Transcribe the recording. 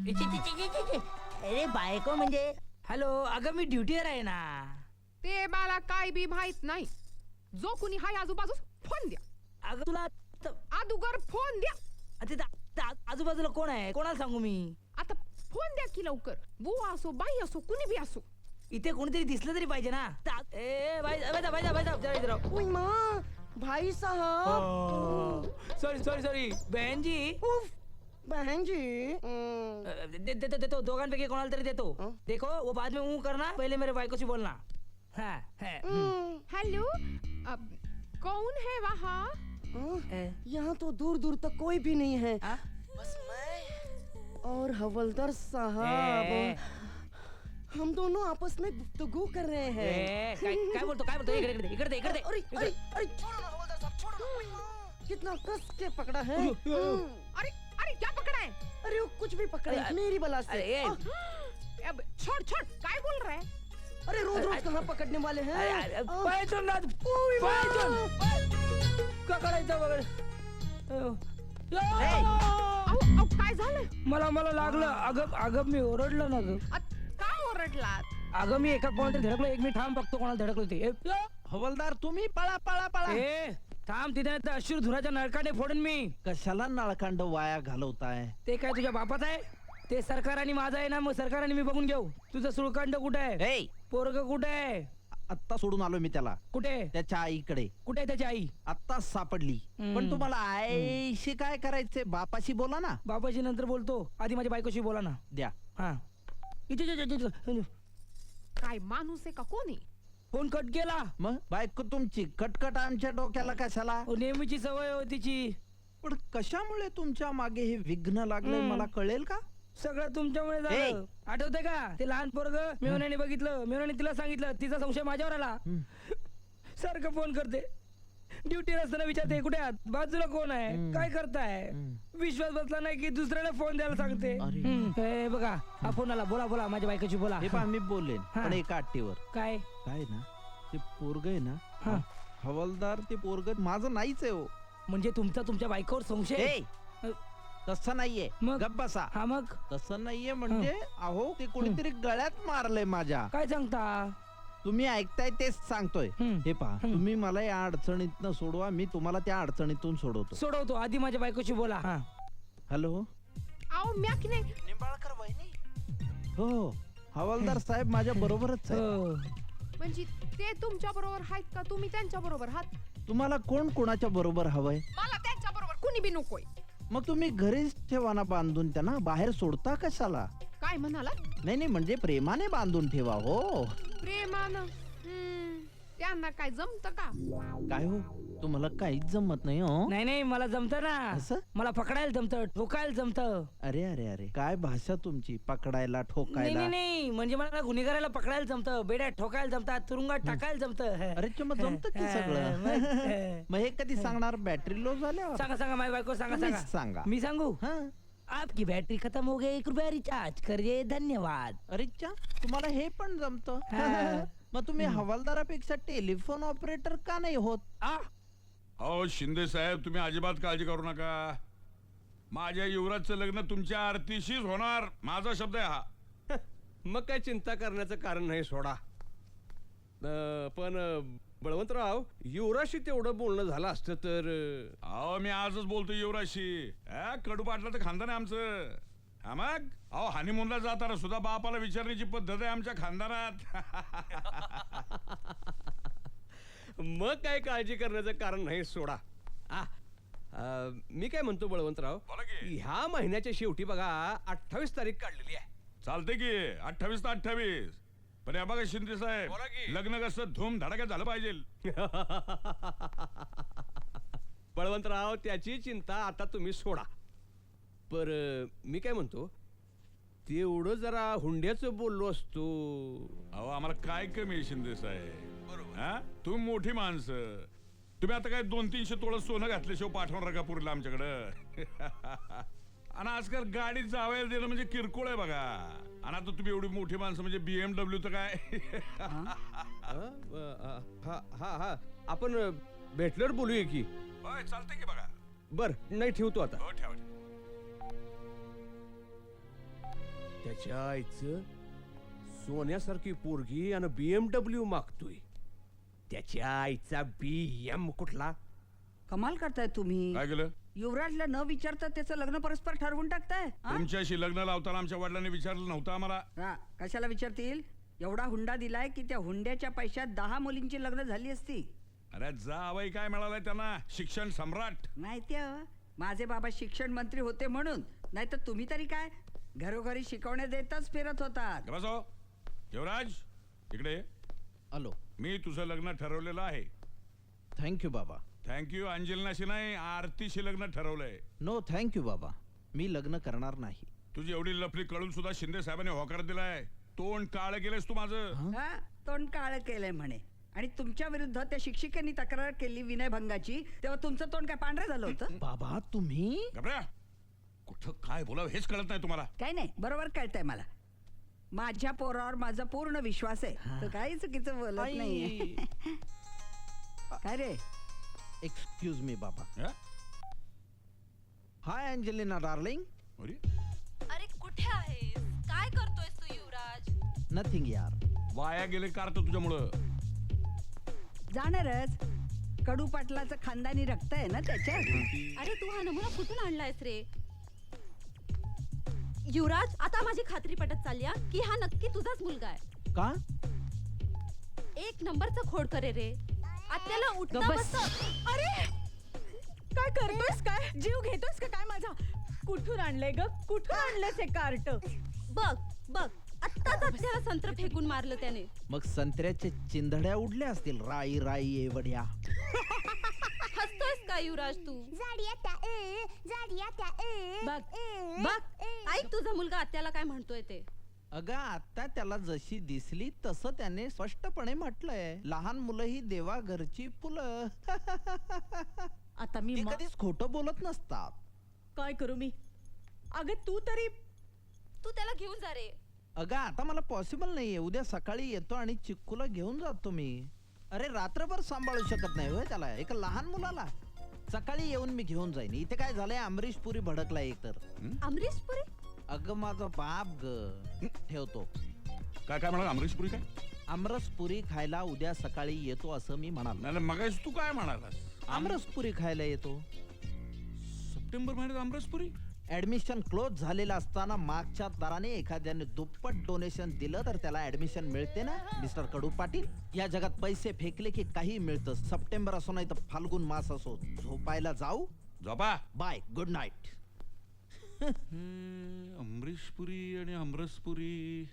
अरे बायको म्हणजे हॅलो, अगं मी ड्युटीवर आहे ना. ते मला काय बी माहित नाही. जो कुणी हाय आजूबाजूस फोन द्या. अगं तुला अदुगर फोन द्या. आजूबाजूला कोण आहे, कोणाला सांगू मी? आता फोन द्या की लवकर. बुवा असो बाई असो कुणी बी असो. इथे कोणीतरी दिसलं तरी पाहिजे ना. ए भाई भाई साहब. सॉरी सॉरी सॉरी बहन जी. बहन जी. देतो दोघांपैकी कोणाला तरी देतो. देखो वो बाद में ऊ करना, पहले मेरे भाई को से बोलना. हाँ है. हेलो, कौन है वहाँ? यहाँ तो दूर दूर तक कोई भी नहीं है. बस मैं और हवलदार साहब. हम दोनों आपस में गुफ्तगू कर रहे हैं. काय बोलतो इकडे अरे छोड़ो ना हवलदार साहब, छोड़ो ना. कितना कस के पकड़ा है. अरे अरे क्या पकड़ा है? अरे वो कुछ भी पकड़े मेरी बला से. अब छोड़ छोड़, काय बोल रहा है? अरे रोज रोज कहाँ पकड़ने वाले हैं. काय झालं? मला लागलं. अगं मी ओरडलं ना ग. का ओरडलात? अगं मी एका कोणाला धडकलो. एक मी थांब बघतो कोणाला धडकलो ते. हवलदार तुम्ही पळा पळा पळा. ए थांब, तिथे अश्रू धुराच्या नळकाने फोडून मी. कशाला नळकांड वाया घालवताय? ते काय तुझ्या बापाच आहे? ते सरकार आणि माझा आहे ना, मग सरकारने मी बघून घेऊ. तुझं सुळकांड कुठे आहे? पोरग कुठे आहे? आत्ता सोडून आलो मी त्याला. कुठे? त्याच्या आईकडे. कुठे आहे त्याची आई? आत्ताच सापडली. पण तुम्हाला आईशी काय करायचंय? बापाशी बोला ना. बापाशी नंतर बोलतो, आधी माझ्या बायकोशी बोला ना. द्या. हा काय माणूस आहे का कोणी? फोन कट केला. मग बायको तुमची कटकट आमच्या डोक्याला कशाला? नेहमीची सवय होती तिची. पण कशामुळे तुमच्या मागे हे विघ्न लागले मला कळेल का? सगळं तुमच्यामुळे झालं. आठवतंय का ते लहान पोरग मेवण्याने बघितलं, मेवण्याने तिला सांगितलं, तिचा संशय माझ्यावर आला. सारखं फोन करते, ड्युटीवर असताना विचारते कुठे आहात, बाजूला कोण आहे, काय करताय. विश्वास बसला नाही की दुसऱ्याला फोन द्यायला सांगते. हे बघा हा फोन आला. बोला माझ्या बायकोची बोला. हे पहा मी बोलेन पण एका अट्टीवर. काय काय ना ते पोरग आहे ना हवलदार, ते पोरग माझं नाहीच आहे. हो म्हणजे तुमच्या बायकोवर संशय? तसं नाहीये. मग? गप्प बसा. हा मग तसं नाहीये म्हणजे अहो ते कोणीतरी गळ्यात मारलंय माझ्या. काय सांगता? तुम्ही ऐकताय तेच सांगतोय. हे पहा तुम्ही मला या अडचणीतनं सोडवा, मी तुम्हाला त्या अडचणीतून सोडवतो. आधी माझ्या बायकोशी बोला. हॅलो. आओ म्या की नाही निंबाळकर वहिनी. हो हवालदार साहेब माझ्या बरोबरच आहे. म्हणजे ते तुमच्या बरोबर आहेत का तुम्ही त्यांच्या बरोबर आहात? तुम्हाला कोण कोणाच्या बरोबर हवंय? मला त्यांच्या बरोबर कुणी बी नकोय. मग तुम्ही घरीच ठेवा ना बांधून, त्यांना बाहेर सोडता कशाला? काय म्हणाला? नाही म्हणजे प्रेमाने बांधून ठेवा. हो प्रेमानं त्यांना काय जमत का? काय हो तुम्हाला काहीच जमत नाही? हो नाही मला जमत ना. असं? मला पकडायला जमत, ठोकायला जमत. अरे अरे अरे काय भाषा तुमची. पकडायला ठोकायला? नाही म्हणजे मला गुन्हेगाराला पकडायला जमत, बेड्यात ठोकायला जमतात, तुरुंगात टाकायला जमत. अरे मग जमत की सगळं. मग हे कधी सांगणार? बॅटरी लो झाल्या? सांगा माझी बायको. सांगा. मी सांगू? आपकी बैटरी खत्म हो गई, 1 रुपया रिचार्ज करिए, धन्यवाद. अरे तुम्हाला हे पण जमत? मग तुम्ही हवालदारापेक्षा टेलिफोन ऑपरेटर का नाही होत? अहो शिंदे साहेब तुम्ही अजिबात काळजी करू नका. माझ्या युवराजचं लग्न तुमच्या आरतीशीच होणार, माझा शब्द आहे हा. मग काय चिंता करण्याचं कारण नाही सोडा. पण बळवंतराव युवराजशी तेवढं बोलणं झालं असतं तर. अहो मी आजच बोलतो युवराजशी. कडू पाटला तर खानदान आहे आमचं. हा मग अहो हनीमूनला जाताना सुद्धा बापाला विचारण्याची पद्धत आहे आमच्या खानदानात. मग काय काळजी करण्याचं कारण नाही सोडा. मी काय म्हणतो बळवंतराव, बोला की. ह्या महिन्याच्या शेवटी बघा 28 तारीख काढलेली आहे. चालते की 28 तर 28. पण या बघा शिंदे साहेब, बोला की. लग्न कसं धूम धडाक्यात झालं पाहिजे. बळवंतराव त्याची चिंता आता तुम्ही सोडा. पर मी काय म्हणतो, तेवढं जरा हुंड्याचं बोललो असतो. अहो आम्हाला काय कमी आहे शिंदे साहेब? बरोबर. तुम्ही मोठी माणसं, तुम्ही आता काय 200-300 तोळं सोनं घातल्याशिवाय पाठवणार का पुरीला आमच्याकडं? आणि आजकाल गाडीत जावायला देणं म्हणजे किरकोळ आहे बघा. आणि आता तुम्ही एवढी मोठी माणसं म्हणजे BMW तर काय. हा आपण भेटल्यावर बोलूया की. होय चालतंय की बघा. बर नाही ठेवतो आता. हो ठेवा. त्याच्या आईचं सोन्यासारखी पोरगी आणि BMW मागतोय. त्याच्या आईचा BM कुठला? कमाल करताय तुम्ही. काय केलं युवराजला न विचारता त्याचं लग्न परस्पर ठरवून टाकताय हा? तुमच्याशी लग्न लावताना आमच्या वडिलांनी विचारलं नव्हतं आम्हाला. हा, कशाला विचारतील. एवढा हुंडा दिलाय की त्या हुंड्याच्या पैशात 10 मुलींची लग्न झाली असती. अरे जावई काय मिळालंय त्यांना, शिक्षण सम्राट. माहितीये हो? माझे बाबा शिक्षण मंत्री होते म्हणून, नाही तर तुम्ही तरी काय घरोघरी शिकवण्या देतच फिरत होतात. गं बसो. युवराज इकडे ये. आलो. मी तुझं लग्न ठरवलेलं आहे. थँक्यू बाबा. थँक्यू. अंजलीनाशी नाही, आरतीशी लग्न ठरवलंय. नो थँक्यू बाबा, मी लग्न करणार नाही. तुझी एवढी लफडी कळून सुद्धा शिंदे साहेबांनी होकार दिलाय. तोंड काळ केलंस तू माझं. हा, तोंड काळ केलंय म्हणे. आणि तुमच्या विरुद्ध त्या शिक्षिकेने तक्रार केली विनयभंगाची, तेव्हा तुमचं तोंड काय पांढरं झालं होतं. बाबा तुम्ही घबऱ्या, कुठं काय बोलावं हेच कळत नाही तुम्हाला. काय नाही, बरोबर कळतंय मला. माझ्या पोरावर माझा पूर्ण विश्वास आहे. तर काही चुकीचं बोलत नाहीये. काय रे. एक्सक्यूज मी बाबा. हा? हाय अंजलिना डार्लिंग. अरे, अरे कुठे आहेस? काय करतोयस तू युवराज? नथिंग यार. वाया गेले कार तर तुझ्यामुळं. जाणारच. कडू पाटलाचं खानदानी रक्त आहे ना त्याच्यात. अरे तू हा नमुना कुठून आणलायस रे? युवराज, आता माझी खात्री पटत चालली हा की हा नक्की तुझाच मुलगा आहे. का? एक नंबरचा खोड करे रे. आत्याला उठता बस. बसता. अरे काय करतोयस? काय जीव घेतोयस का काय माझा? कुठून आणलंय ग? कुठून आणलंयस हे कार्ट? बघ बघ, आत्ताच आत्याला संत्र फेकून मारलं त्याने. मग संत्र्याच्या चिंधड्या उडल्या असतील. राई राई एवढ्या. हसतोयस का युवराज तू? बघ बघ, ऐक तुझा मुलगा आत्याला काय म्हणतोय ते. अगं आता त्याला जशी दिसली तसं त्याने स्पष्टपणे म्हटलंय. लहान मुलं ही देवा घरची फुलं. आता मी ती कधीच खोटं बोलत नसतात. काय करू मी? अगं तू तरी तू त्याला घेऊन जा रे. अगं आता मला पॉसिबल नाहीये. उद्या सकाळी येतो आणि चिक्कूला घेऊन जातो मी. अरे रात्रभर सांभाळू शकत नाही होय त्याला, एका लहान मुलाला. सकाळी येऊन मी घेऊन जाईन. इथे काय झालंय, अमरीश पुरी भडकला एक तर. अमरीश पुरे? अगं माझा बाप ग. ठेवतो. काय काय म्हणाल अमरीशपुरी काय? आमरसपुरी खायला उद्या सकाळी येतो असं मी म्हणालो. नाही मगाशी तू काय म्हणालास? आमरसपुरी खायला येतो. सप्टेंबर महिन्यात अमरीशपुरी? ऍडमिशन क्लोज झालेलं असताना मागच्या दराने एखाद्याने दुप्पट डोनेशन दिलं तर त्याला ऍडमिशन मिळते ना मिस्टर कडू पाटील. या जगात पैसे फेकले की काही मिळतं. सप्टेंबर असो नाही तर फाल्गुन मास असो. झोपायला जाऊ. झोपा. Bye, good night. अमरीशपुरी आणि अमरसपुरी